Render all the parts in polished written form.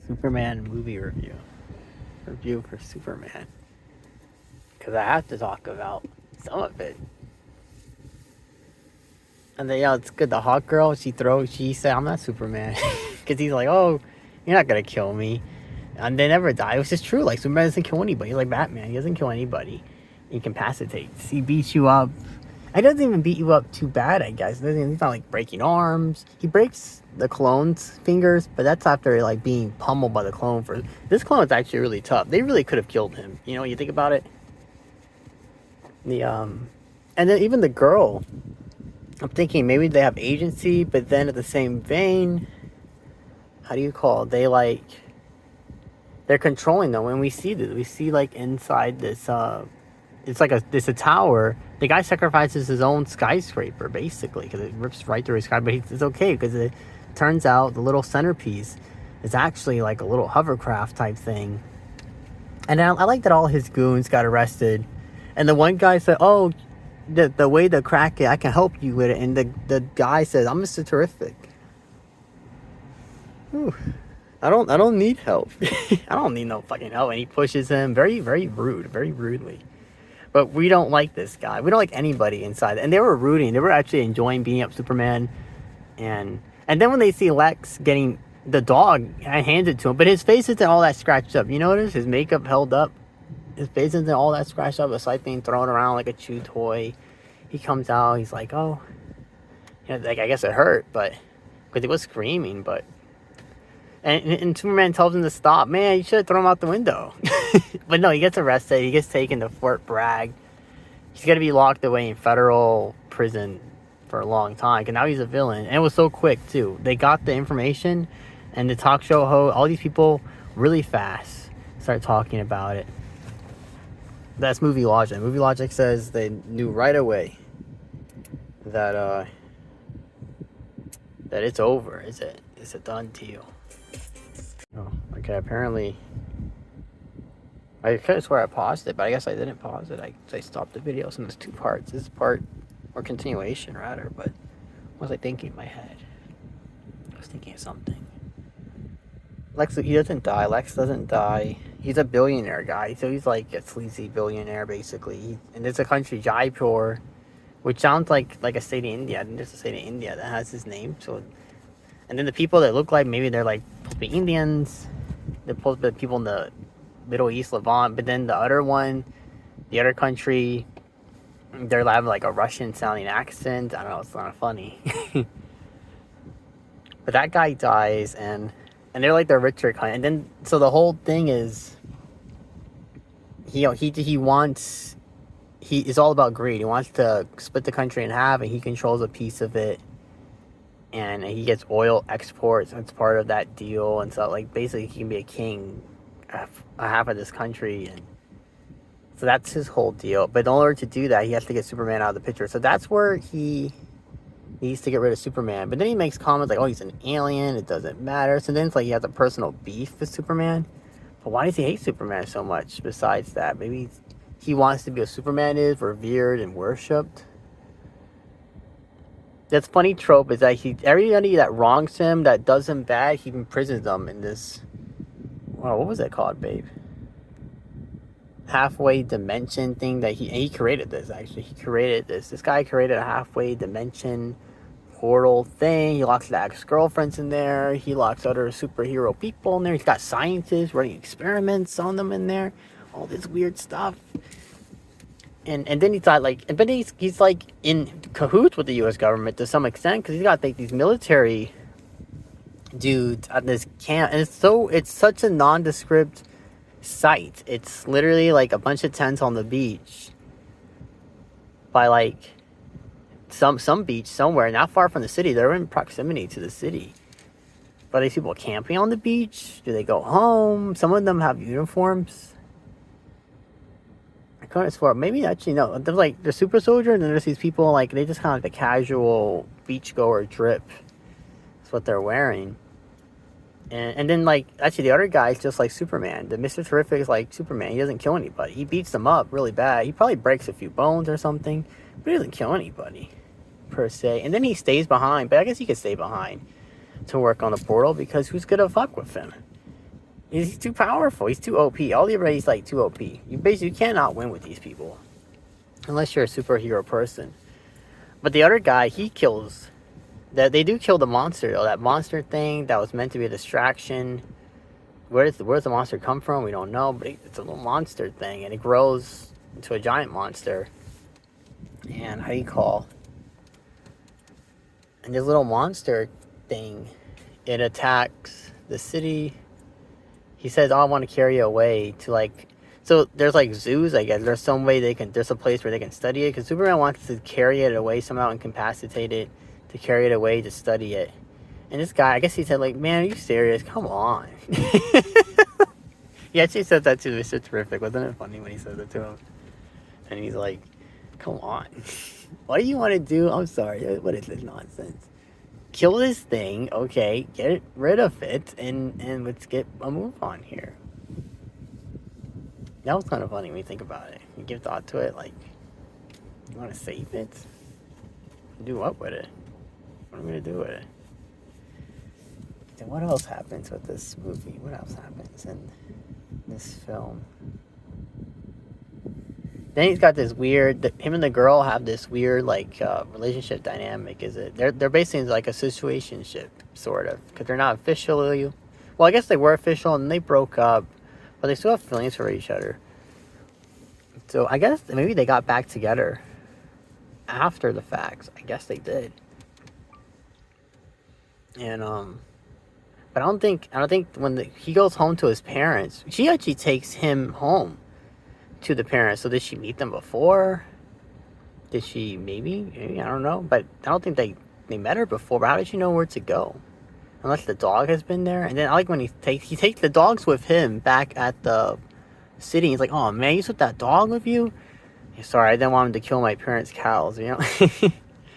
Superman movie review. Review for Superman. Because I have to talk about some of it. And then, yeah, it's good. The hot girl, she said, I'm not Superman. Because he's like, oh, you're not going to kill me. And they never die. It was just true. Like, Superman doesn't kill anybody. He's like Batman. He doesn't kill anybody. He incapacitates. He beats you up. He doesn't even beat you up too bad, I guess. He's not like breaking arms. He breaks the clone's fingers, but that's after like being pummeled by the clone. For this clone is actually really tough. They really could have killed him. You know, you think about it. And then even the girl. I'm thinking maybe they have agency, but then at the same vein, how do you call it? They're controlling them. When we see this, we see like inside this it's like a tower. The guy sacrifices his own skyscraper basically because it rips right through his sky, but it's okay because it turns out the little centerpiece is actually like a little hovercraft type thing. And I like that all his goons got arrested, and the one guy said, oh, the way to crack it, I can help you with it. And the guy says, I'm Mr. Terrific. Whew. I don't need help. I don't need no fucking help. And he pushes him very, very rude, very rudely. But we don't like this guy. We don't like anybody inside. And they were rooting. They were actually enjoying beating up Superman. And then when they see Lex getting the dog, I hand it to him. But his face isn't all that scratched up. You notice his makeup held up. His face isn't all that scratched up. It's like being thrown around like a chew toy. He comes out. He's like, oh. You know, like, I guess it hurt. But because he was screaming. But and Superman tells him to stop. Man, you should have thrown him out the window. But no, he gets arrested. He gets taken to Fort Bragg. He's going to be locked away in federal prison for a long time. Because now he's a villain. And it was so quick, too. They got the information. And the talk show host, all these people, really fast start talking about it. That's Movie Logic. Movie Logic says they knew right away that it's over. It's a done deal. Oh, okay. Apparently, I could have swear I paused it, but I guess I didn't pause it. I stopped the video, so there's two parts. This part, or continuation rather. But what was I thinking in my head? I was thinking of something. Lex, he doesn't die. Lex doesn't die. He's a billionaire guy, so he's like a sleazy billionaire basically. And there's a country, Jaipur, which sounds like a state of India. I think there's a state of India that has his name. So, and then the people that look like maybe they're like supposed to be Indians. They're supposed to be people in the Middle East, Levant. But then the other one, the other country, they're having like a Russian sounding accent. I don't know. It's kind of funny. But that guy dies, and they're like the richer kind. And then so the whole thing is, he wants. It's all about greed. He wants to split the country in half, and he controls a piece of it. And he gets oil exports. It's part of that deal, and so like basically he can be a king, a half of this country, and so that's his whole deal. But in order to do that, he has to get Superman out of the picture. So that's where he needs to get rid of Superman. But then he makes comments like, "Oh, he's an alien. It doesn't matter." So then it's like he has a personal beef with Superman. But why does he hate Superman so much? Besides that, maybe he wants to be what Superman is, revered and worshipped. That's funny trope is that everybody that wrongs him, that does him bad, he imprisons them in this. Wow, what was that called, babe? Halfway dimension thing that he created this. Actually, he created this. This guy created a halfway dimension portal thing. He locks the ex-girlfriends in there. He locks other superhero people in there. He's got scientists running experiments on them in there. All this weird stuff. And then he thought like, but he's like in cahoots with the U.S. government to some extent because he's got like these military dudes at this camp, and it's such a nondescript site. It's literally like a bunch of tents on the beach by like some beach somewhere not far from the city. They're in proximity to the city. But are these people camping on the beach? Do they go home? Some of them have uniforms. I couldn't swear. Maybe actually no. There's like the super soldier, and then there's these people like they just kind of like the casual beachgoer drip. That's what they're wearing. And then like actually the other guy's just like Superman. The Mr. Terrific is like Superman. He doesn't kill anybody. He beats them up really bad. He probably breaks a few bones or something, but he doesn't kill anybody per se. And then he stays behind. But I guess he could stay behind to work on the portal because who's gonna fuck with him? He's too powerful. He's too OP. All the rays like too OP. You cannot win with these people unless you're a superhero person. But the other guy, he kills. That they do kill the monster though. That monster thing that was meant to be a distraction. Where's the monster come from? We don't know. But it's a little monster thing, and it grows into a giant monster. And how do you call? And this little monster thing, it attacks the city. He says, "Oh, I want to carry it away to like." So there's like zoos, I guess. There's some way there's a place where they can study it. Because Superman wants to carry it away somehow, incapacitate it, to carry it away to study it. And this guy, I guess he said like, "Man, are you serious? Come on." He actually said that too. It's so terrific. Wasn't it funny when he said that to him? And he's like, "Come on. What do you want to do? I'm sorry. What is this nonsense? Kill this thing, okay, get rid of it, and let's get a move on here." That was kind of funny when you think about it. You give thought to it, like, you want to save it? Do what with it? What am I going to do with it? Then what else happens with this movie? What else happens in this film? Then he's got this weird, him and the girl have this weird, like, relationship dynamic, is it? They're basically like a situationship, sort of, because they're not officially, well, I guess they were official, and they broke up, but they still have feelings for each other. So I guess maybe they got back together after the facts. I guess they did. And, but I don't think when he goes home to his parents, she actually takes him home to the parents. So did she meet them before? Did she maybe I don't know, but I don't think they met her before. But how did she know where to go? Unless the dog has been there. And then I like when he takes the dogs with him back at the city. He's like, "Oh man, you took that dog with you?" Yeah, sorry, I didn't want him to kill my parents' cows, you know.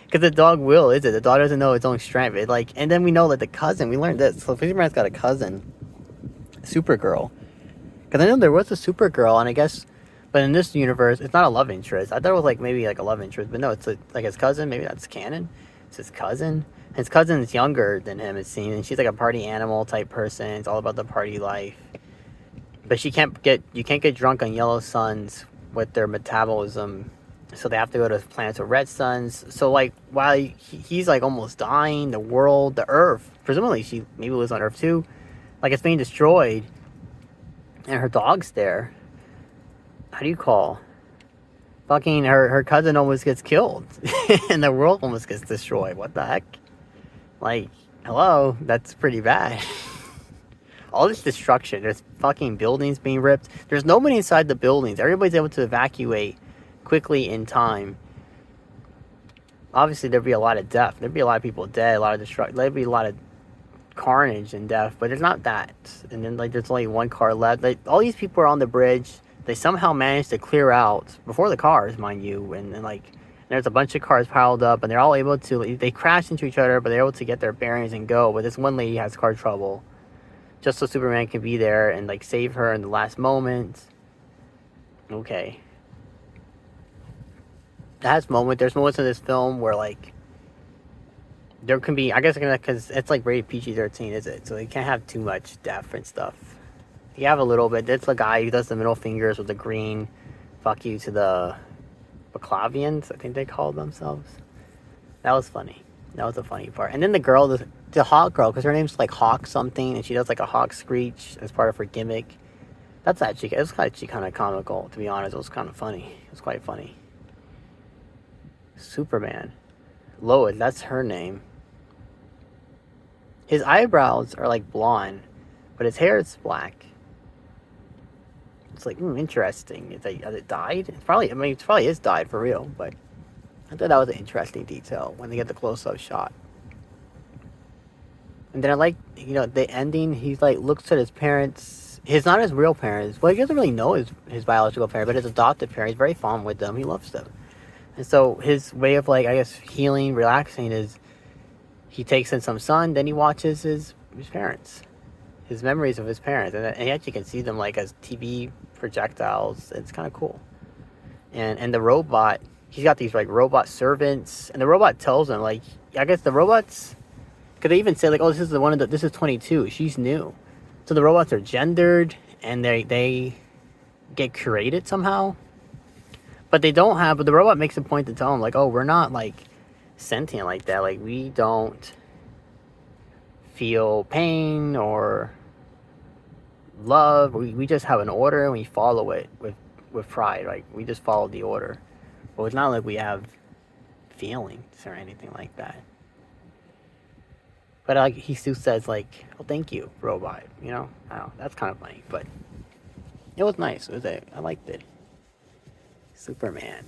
Because the dog will, is it? The dog doesn't know its own strength. It like, and then we know that the cousin, we learned this. So Superman's got a cousin, Supergirl. Because I know there was a Supergirl, and I guess, but in this universe, it's not a love interest. I thought it was like maybe like a love interest, but no, it's like his cousin. Maybe that's canon. It's his cousin. His cousin is younger than him, it seems, and she's like a party animal type person. It's all about the party life. But you can't get drunk on yellow suns with their metabolism. So they have to go to planets with red suns. So like while he's like almost dying, the world, the Earth, presumably she maybe lives on Earth too, like it's being destroyed, and her dog's there. How do you call? Fucking her cousin almost gets killed, and the world almost gets destroyed. What the heck? Like, hello, that's pretty bad. All this destruction. There's fucking buildings being ripped. There's nobody inside the buildings. Everybody's able to evacuate quickly in time. Obviously, there'd be a lot of death. There'd be a lot of people dead, a lot of destruction. There'd be a lot of carnage and death, but there's not that. And then, like, there's only one car left. Like, all these people are on the bridge. They somehow managed to clear out before the cars, mind you. And like, there's a bunch of cars piled up, and they're all able to. They crash into each other, but they're able to get their bearings and go. But this one lady has car trouble, just so Superman can be there and like save her in the last moment. Okay. There's moments in this film where like there can be, I guess, because it's like rated PG-13, is it? So they can't have too much death and stuff. You have a little bit. That's the guy who does the middle fingers with the green fuck you to the Baclavians, I think they called themselves. That was funny. That was a funny part. And then the girl, the hawk girl, because her name's like Hawk something, and she does like a hawk screech as part of her gimmick. That's actually, it was actually kind of comical, to be honest. It was kind of funny. It was quite funny. Superman. Lois, that's her name. His eyebrows are like blonde, but his hair is black. It's like, interesting. Has it dyed? It's probably, I mean, it probably is dyed for real, but I thought that was an interesting detail when they get the close-up shot. And then I like, the ending, he's like, looks at his parents. He's not his real parents. Well, he doesn't really know his biological parents, but his adopted parents. He's very fond with them. He loves them. And so his way of, like, I guess, healing, relaxing is he takes in some sun, then he watches his parents. His memories of his parents. And he actually can see them, like, as TV projectiles. It's kind of cool. And the robot, he's got these, like, robot servants. And the robot tells him, like, I guess the robots, because they even say, like, oh, this is 22. She's new. So the robots are gendered and they get created somehow. But they don't have, but the robot makes a point to tell them, like, oh, we're not, like, sentient like that. Like, we don't feel pain or love. We just have an order and we follow it with pride. Like, we just follow the order. But it's not like we have feelings or anything like that. But like he still says, like, oh, thank you, robot. You know, I don't know, that's kind of funny. But it was nice. I liked it. Superman.